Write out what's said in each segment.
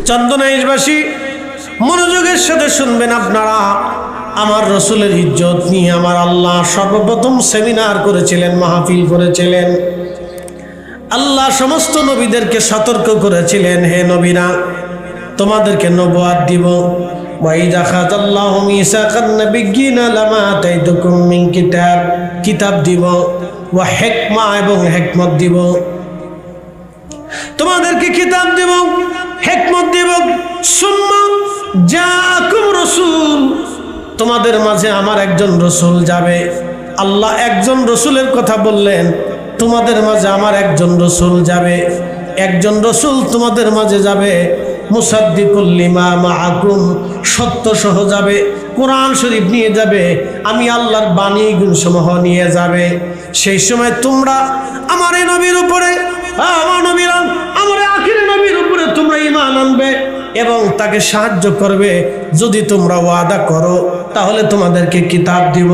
চন্দনাইশবাসী মনোযোগের সাথে শুনবেন আপনারা। আমার রসুলের ইজ্জত নিয়ে আমার আল্লাহ সর্বপ্রথম সেমিনার করেছিলেন, মাহফিল করেছিলেন। আল্লাহ সমস্ত নবীদেরকে সতর্ক করেছিলেন, হে নবীরা তোমাদেরকে নবুয়াত দিব। ওয়াইদা খাযাল্লাহু মিসাকান নাবিয়্যিনা লামা আতাইতুকুম মিন কিতাব, কিতাব দিব, ওয়া হিকমা এবং হিকমত দিব। তোমাদেরকে কিতাব দিব, হিকমত দিব। সুম্মা জাআকুম রাসূল, তোমাদের মাঝে আমার একজন রসুল যাবে। আল্লাহ একজন রসুলের কথা বললেন, তোমাদের মাঝে আমার একজন রসুল যাবে। একজন রসুল তোমাদের মাঝে যাবে, মুসাদ্দিকুল লিমা মাআকুম, সত্য সহ যাবে, কোরআন শরীফ নিয়ে যাবে, আমি আল্লাহর বাণী গুণসমূহ নিয়ে যাবে। সেই সময় তোমরা আমার এই নবীর উপরে, আমার নবীরা আমার আখির নবীর উপরে তোমরা ঈমান আনবে এবং তাকে সাহায্য করবে। যদি তোমরা ওয়াদা করো তাহলে তোমাদেরকে কিতাব দিব।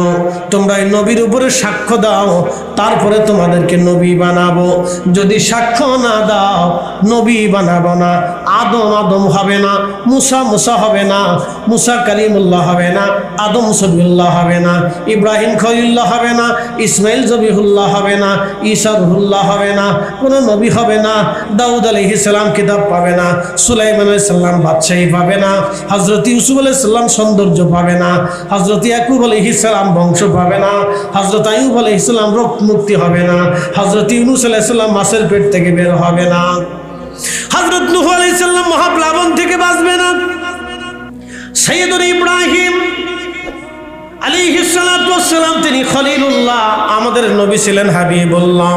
তোমরা এই নবীর উপরে সাক্ষ্য দাও, তারপরে তোমাদেরকে নবী বানাবো। যদি সাক্ষ্য না দাও নবী বানাবো না। আদম হবে না, মুসা হবে না, মুসা কালিমুল্লাহ হবে না, আদম সবিউল্লাহ হবে না, ইব্রাহিম খলিলুল্লাহ হবে না, ইসমাইল জবিহুল্লাহ হবে না, ঈসা রুহুল্লাহ হবে না, কোনো নবী হবে না। দাউদ আলাইহিস সালাম কিতাব পাবে না, সুলাইমান আলাইহিস সালাম বাদশাহী পাবে না, হযরত ইউসুফ আলাইহিস সালাম সৌন্দর্য পাবে না, হযরত ইয়াকুব আলাইহিস সালাম বংশ পাবে না, হযরত আইয়ুব আলাইহিস সালাম রোগ মুক্তি হবে না, হযরত ইউনূস আলাইহিস সালাম মাছের পেট থেকে বের হবে না, হযরত নূহ আলাইহিস সালাম মহাপ্লাবন থেকে বাঁচবে না, সাইয়্যিদুনা ইব্রাহিম আলাইহিস সালাতু ওয়াস সালাম তিনি খলিলুল্লাহ, আমাদের নবী ছিলেন হাবিবুল্লাহ।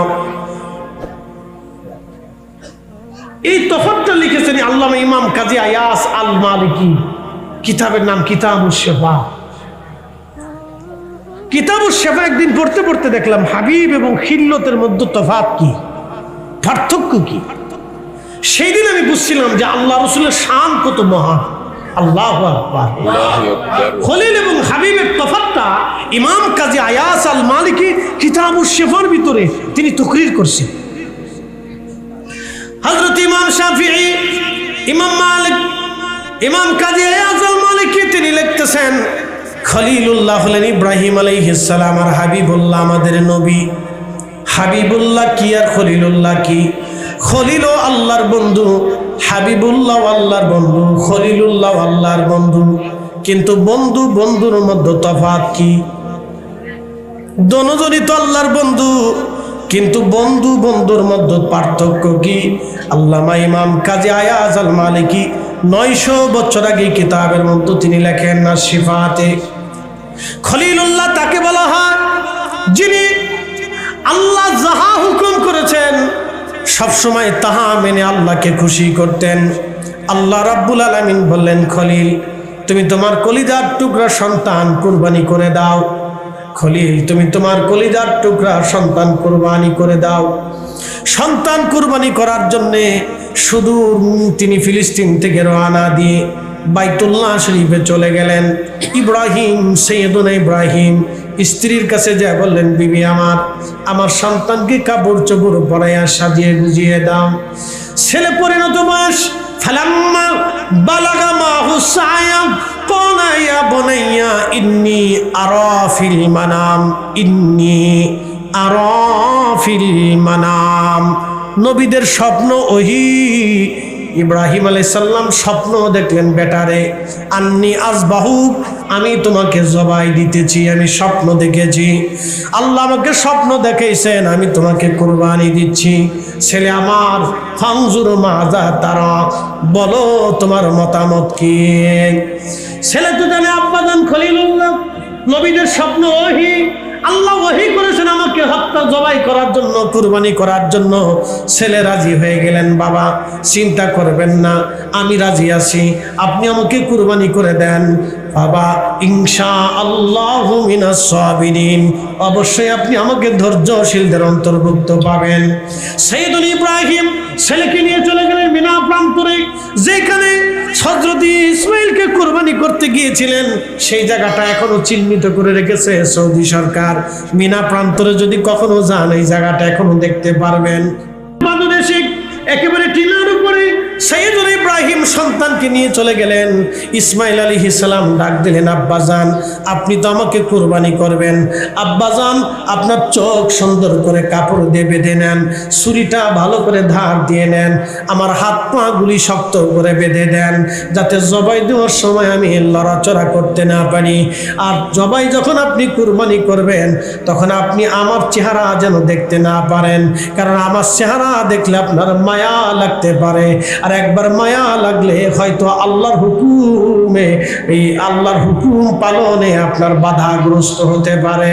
এই তফাৎটা লিখেছেন আল্লামা ইমাম কাজী আয়াস আল মালিকি, কিতাবের নাম কিতাবুশ শিফা। কিতাবুশ শিফা একদিন পড়তে পড়তে দেখলাম হাবিব এবং খিল্লতের মধ্যে তফাৎ কি, পার্থক্য কি। সেই দিন আমি বুঝছিলাম যে আল্লাহ রসুলের শান কত মহান। আল্লাহু আকবার। খলিল এবং হাবিবের তফাৎটা ইমাম কাজী আয়াস আল মালিকি কিতাবুশ শিফার ভিতরে তিনি তাকরীর করছেন। হযরত ইমাম শাফিঈ, ইমাম মালিক, ইমাম কাজী আয়াস আল মালিকি তিনি লিখতেছেন খলিলুল্লাহ হলেন ইব্রাহিম আলাইহিস সালাম আর হাবিবুল্লাহ আমাদের নবী। হাবিবুল্লাহ কি আর খলিলুল্লাহ কি? খলিল আল্লাহর বন্ধু, হাবিবুল্লাহ আল্লাহর বন্ধু, খলিলুল্লাহ আল্লাহর বন্ধু। কিন্তু বন্ধু বন্ধুর মধ্যে তফাৎ কি? দুজনই তো আল্লাহর বন্ধু, কিন্তু বন্ধু বন্ধুর মধ্যে পার্থক্য কি? আল্লামা ইমাম কাজী আয়াস আল মালিকি 900 বছর আগে কিতাবের মধ্যে তিনি লেখেন না শিফাতে। খলিলুল্লাহ তাকে বলা হয় যিনি আল্লাহ যাহা হুকুম করেছেন সবসময় তাহা মেনে আল্লাহকে খুশি করতেন। আল্লাহ রাব্বুল আলামিন বললেন, খলিল তুমি তোমার কলিজার টুকরা সন্তান কুরবানি করে দাও। খলিল তুমি তোমার কলিজার টুকরা সন্তান কুরবানি করে দাও। সন্তান কুরবানি করার জন্যে সুদূর তিনি ফিলিস্তিন থেকে রওনা দিয়ে বাইতুল্লাহ শরীফে চলে গেলেন। ইব্রাহিম, সাইয়্যিদুনা ইব্রাহিম স্ত্রীর কাছে যা বললেন, বিবি আমার সন্তানকে কাপড় চোপড় পরাইয়া সাজিয়ে গুজিয়ে দাও। ছেলে পরিণত বয়স, ফালাম্মা বালাগা মাহু সায়া ক্বালা ইয়া বুনাইয়া ইন্নী আরা ফিল মানাম, ইন্নী আরা ফিল মানাম। নবীদের স্বপ্ন ওহী। ইব্রাহিম আলাইহিস সালাম স্বপ্ন দেখলেন, বেটারে আন্নী আযবাহু, আমি তোমাকে জবাই দিতেছি, আমি স্বপ্ন দেখেছি। আল্লাহ আমাকে স্বপ্ন দেখাইছেন, আমি তোমাকে কুরবানি দিচ্ছি। ছেলে আমার, ফানজুর মাযা তারা, বলো তোমার মতামত কি? ছেলে তো জানে আব্বাজান খলিলুল্লাহ, নবীদের স্বপ্ন ওহী। আল্লাহ ওহী করেছেন আমাকে হত্যা জবাই করার জন্য, কুরবানি করার জন্য। ছেলে রাজি হয়ে গেলেন, বাবা চিন্তা করবেন না, আমি রাজি আছি, আপনি আমাকে কুরবানি করে দেন। বাবা ইনশাআল্লাহু মিনাস সাবিরিন, অবশ্যই আপনি আমাকে ধৈর্যশীলদের অন্তর্ভুক্ত পাবেন। সাইয়্যিদুনা ইব্রাহিম ছেলেকে নিয়ে চলে গেলেন মিনা প্রান্তরে, যেখানে হযরত ইসমাইলকে কুরবানি করতে গিয়েছিলেন। সেই জায়গাটা এখনো চিহ্নিত করে রেখেছে সৌদি সরকার। মিনা প্রান্তরে যদি কখনো যান এই জায়গাটা এখনো দেখতে পারবেন। বাংলাদেশে একেবারে টিলার উপরে সাইয়্যিদুনা ইব্রাহিম সন্তান সালামকে নিয়ে চলে গেলেন। ইসমাইল আলাইহিস সালাম ডাক দিলেন, আব্বাজান আপনি তো আমাকে কুরবানি করবেন, আব্বাজান আপনার চোখ সুন্দর করে কাপড় দিয়ে বেঁধে নেন, ছুরিটা ভালো করে ধার দিয়ে নেন, আমার হাত পা গুলি শক্ত করে বেঁধে দেন, যাতে জবাই দেওয়ার সময় আমি লড়াচড়া করতে না পারি। আর জবাই যখন আপনি কুরবানি করবেন তখন আপনি আমার চেহারা যেন দেখতে না পারেন, কারণ আমার চেহারা দেখলে আপনার মায়া লাগতে পারে, আর একবার মায়া লাগলে হয়তো আল্লাহর হুকুমে, এই আল্লাহর হুকুম পালনে আপনার বাধাগ্রস্ত হতে পারে।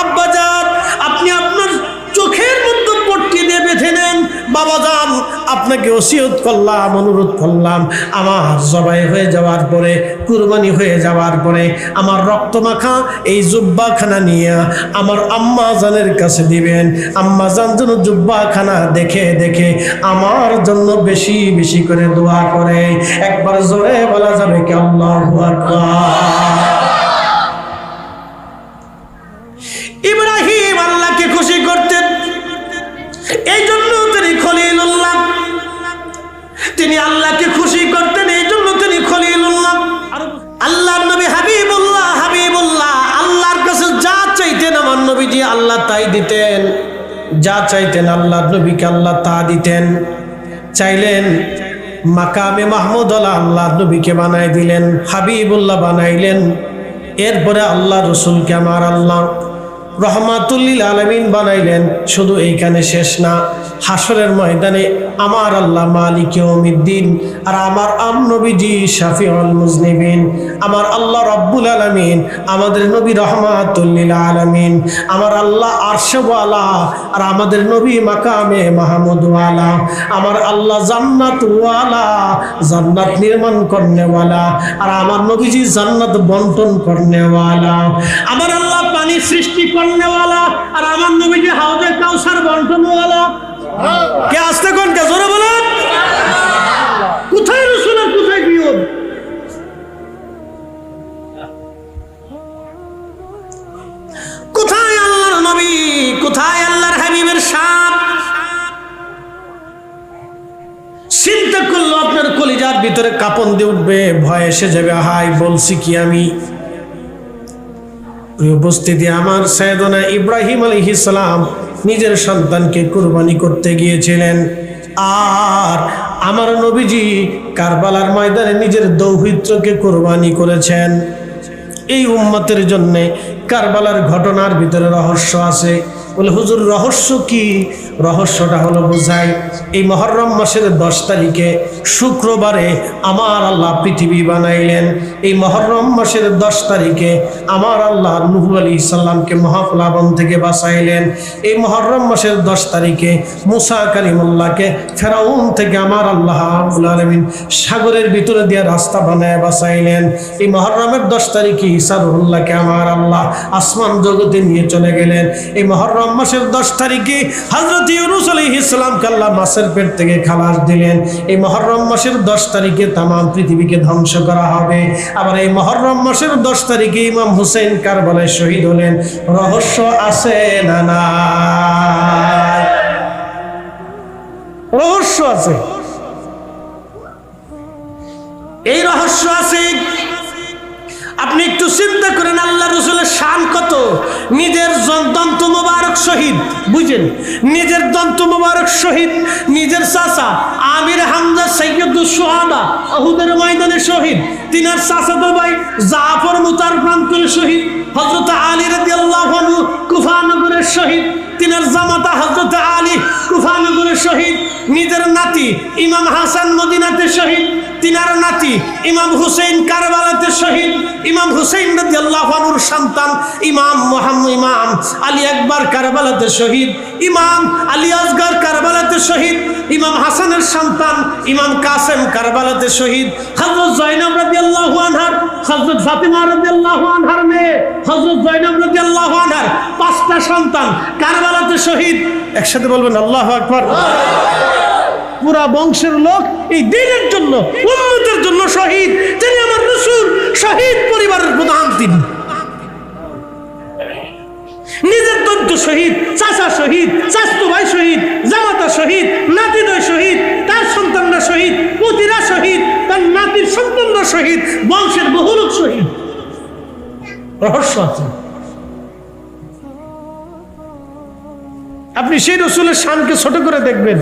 আব্বাজান আপনি আপনার চোখের মধ্যে পট্টি দিয়ে বেঁধে নেন। বাবাজান আপনাকে ওসিয়ত করলাম, অনুরোধ করলাম, আমার জবাই হয়ে যাওয়ার পরে, কুরবানি হয়ে যাওয়ার পরে আমার রক্তমাখা এই জুব্বাখানা নিয়ে আমার আম্মা জানের কাছে দিবেন। আম্মা জান যেন জুব্বাখানা দেখে দেখে আমার জন্য বেশি বেশি করে দোয়া করে। একবার জোরে বলা যাবে কি আল্লাহু আকবার। ইব্রাহিম আল্লাহকে খুশি করতেন, এই জন্য তিনি খলিলুল্লাহ, তিনি আল্লাহকে খুশি করতেন, এই জন্য তিনি খলিলুল্লাহ। আল্লাহর নবী হাবিবুল্লাহ, হাবিবুল্লাহ আল্লাহর কাছে যা চাইতেন আমার নবীজি আল্লাহ তাই দিতেন, যা চাইতেন আল্লাহর নবীকে আল্লাহ তা দিতেন। চাইলেন মাকামে মাহমুদ আল্লাহর নবীকে বানাই দিলেন, হাবিবুল্লাহ বানাইলেন। এরপরে আল্লাহ রসুলকে আমার আল্লাহ রহমাতুল্লিল আলামিন বানাইলেন। শুধু এইখানে শেষ না, হাসরের ময়দানে আমার আল্লাহ মালিক ইয়াউমিদ্দিন, আর আমার নবীজি শাফিউল মুজনিবিন, আমার আল্লাহ রব্বুল আলামিন, আমাদের নবী রহমাতুল্লিল আলামিন, আমার আল্লাহ আরশওয়ালা, আর আমাদের নবী মাকামে মাহমুদওয়ালা, আমার আল্লাহ জান্নাতওয়ালা, জান্নাত নির্মাণ করনেওয়ালা, আর আমার নবীজি জান্নাত বন্টন করনেওয়ালা, আমার আল্লাহ পানি সৃষ্টি করনেওয়ালা, আর আমার নবীজি হাউজে কাউসার বন্টনওয়ালা। কে আসতে কোন কে জোরে বলেন, কোথায় রাসূল আর কোথায় বিয়ত? কোথায় আল্লাহর নবী, কোথায় আল্লাহর হাবিবের শান? চিন্তা করলো আপনার কলিজার ভিতরে কাঁপন দিয়ে উঠবে, ভয় এসে যাবে, হাই বলছি কি আমি। উপস্থিতি আমার সাইয়েদনা ইব্রাহিম আলাইহিস সালাম নিজের সন্তানকে কুরবানি করতে গিয়েছিলেন, আর আমার নবীজি কারবালার ময়দানে নিজের দৌহিত্রকে কুরবানি করেছেন। এই উম্মতের জন্য কারবালার ঘটনার ভিতরে রহস্য আছে। বলে হুজুর রহস্য কি? রহস্যটা হলো বুঝাই, এই মুহররম মাসের 10 তারিখে শুক্রবারে আমার আল্লাহ পৃথিবী বানাইলেন। এই মুহররম মাসের 10 তারিখে আমার আল্লাহ নূহ আলাইহিস সালামকে মহাপ্লাবন থেকে বাঁচাইলেন। এই মুহররম মাসের 10 তারিখে মুসা কালিমুল্লাহকে ফেরাউন থেকে আমার আল্লাহ রাব্বুল আলামিন সাগরের ভিতরে দিয়ে রাস্তা বানায় বাঁচাইলেন। এই মুহররমের 10 তারিখে ঈসা রুহুল্লাহকে আমার আল্লাহ আসমান জগতে নিয়ে চলে গেলেন। এই মুহররম মাসের 10 তারিখে হযরত ইউনূস আলাইহিস সালামকে আল্লাহ মাছের পেট থেকে খালাস দিলেন। এই মুহররম মাসের 10 তারিখে তামাম পৃথিবীকে ধ্বংস করা হবে। আবার এই মুহররম মাসের 10 তারিখে ইমাম হুসাইন কারবালায় শহীদ হলেন। রহস্য আছে না নাই? রহস্য আছে, এই রহস্য আছে। আপনি একটু চিন্তা করেন আল্লাহ রাসূলের শান কত। নিজের দন্ত মোবারক শহীদ, বুঝেন, নিজের দন্ত মোবারক শহীদ, নিজের চাচা আমির হামজা সাইয়্যিদুশ শুহাদা উহুদের ময়দানে শহীদ, তিনার চাচাতো ভাই জাফর মুতার প্রান্তরে শহীদ, হযরত আলী রাদিয়াল্লাহু আনহু কুফা নগরের শহীদ, তিনার জামাতা হযরত আলী কুফা নগরের শহীদ, নিজের নাতি ইমাম হাসান মদিনাতে শহীদ, তিনার নাতি ইমাম হুসাইন কারবালাতে শহীদ, ইমাম হুসাইন রাদিয়াল্লাহু আনহুর সন্তান ইমাম ইমাম আলী আকবর কারবালাতে শহীদ, ইমাম আলী আসগর কারবালাতে শহীদ, ইমাম হাসানের সন্তান ইমাম কাসেম কারবালাতে শহীদ, হযরত জয়নব রাদিয়াল্লাহু আনহার, হযরত ফাতিমা রাদিয়াল্লাহু আনহার মেয়ে হযরত জয়নব রাদিয়াল্লাহু আনহার 5টা সন্তান কারবালাতে শহীদ। একসাথে বলবেন আল্লাহু আকবার। পুরা বংশের লোক এই দ্বীনের জন্য, উম্মতের জন্য শহীদ। তিনি আমার রাসূল, শহীদ পরিবারের প্রধান। তিনি নিজের দন্ত শহীদ, চাচা শহীদ, চাচতো ভাই শহীদ, জামাতা শহীদ, নাতিদয় শহীদ, তার সন্তানরা শহীদ, পুতিরা শহীদ, তার নাতি নবীর সন্তানরা শহীদ, বংশের বহু লোক শহীদ। রহস্য আছে। আপনি সেই রসুলের শানকে ছোট করে দেখবেন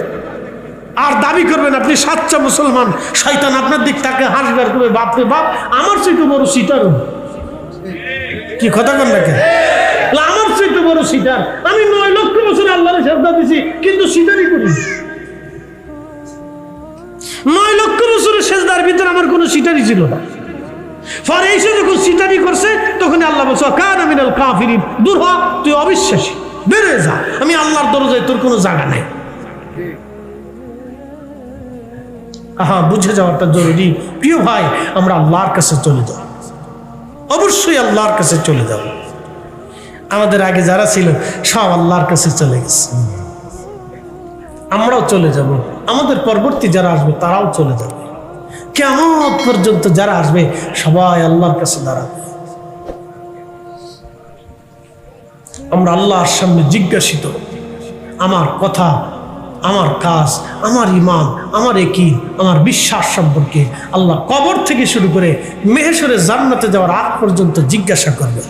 আর দাবি করবেন আপনি সাচ্চা মুসলমান। শয়তান আপনার দিক তাকে হাসবে আর করবে, বাপরে বাপ, আমার চেয়ে বড় সিটার। কি কথা বল না কেন? আমার চেয়ে বড় সিটার। আমি 9 লক্ষ বছর আল্লাহর সেজদা দিছি, কিন্তু সিটারই করি। 9 লক্ষ বছরের সেজদার ভিতরে আমার কোনো সিটারই ছিল না। পরে এসে যখন সিটারি করছে তখন আল্লাহ বলছে কানা মিনাল কাফিরিন, দূর হ, তুই অবিশ্বাসী, বেরিয়ে যা, আমি আল্লাহর দরজায় তোর কোনো জায়গা নাই। বুঝে যাওয়াটা জরুরি। প্রিয় ভাই, আমরা আল্লাহর কাছে চলে যাব, অবশ্যই আল্লাহর কাছে চলে যাব। আমাদের আগে যারা ছিল সব আল্লাহর কাছে চলে গেছে, আমরাও চলে যাব। আমাদের পরবর্তী যারা আসবে তারাও চলে যাবে। কিয়ামত পর্যন্ত যারা আসবে সবাই আল্লাহর কাছে দাঁড়াবে। আমরা আল্লাহর সামনে জিজ্ঞাসিত, আমার কথা, আমার কাজ, আমার ঈমান, আমার ইয়াকিন, আমার বিশ্বাস সম্পর্কে আল্লাহ কবর থেকে শুরু করে মেহেশরে জান্নাতে যাওয়ার আগ পর্যন্ত জিজ্ঞাসা করবে।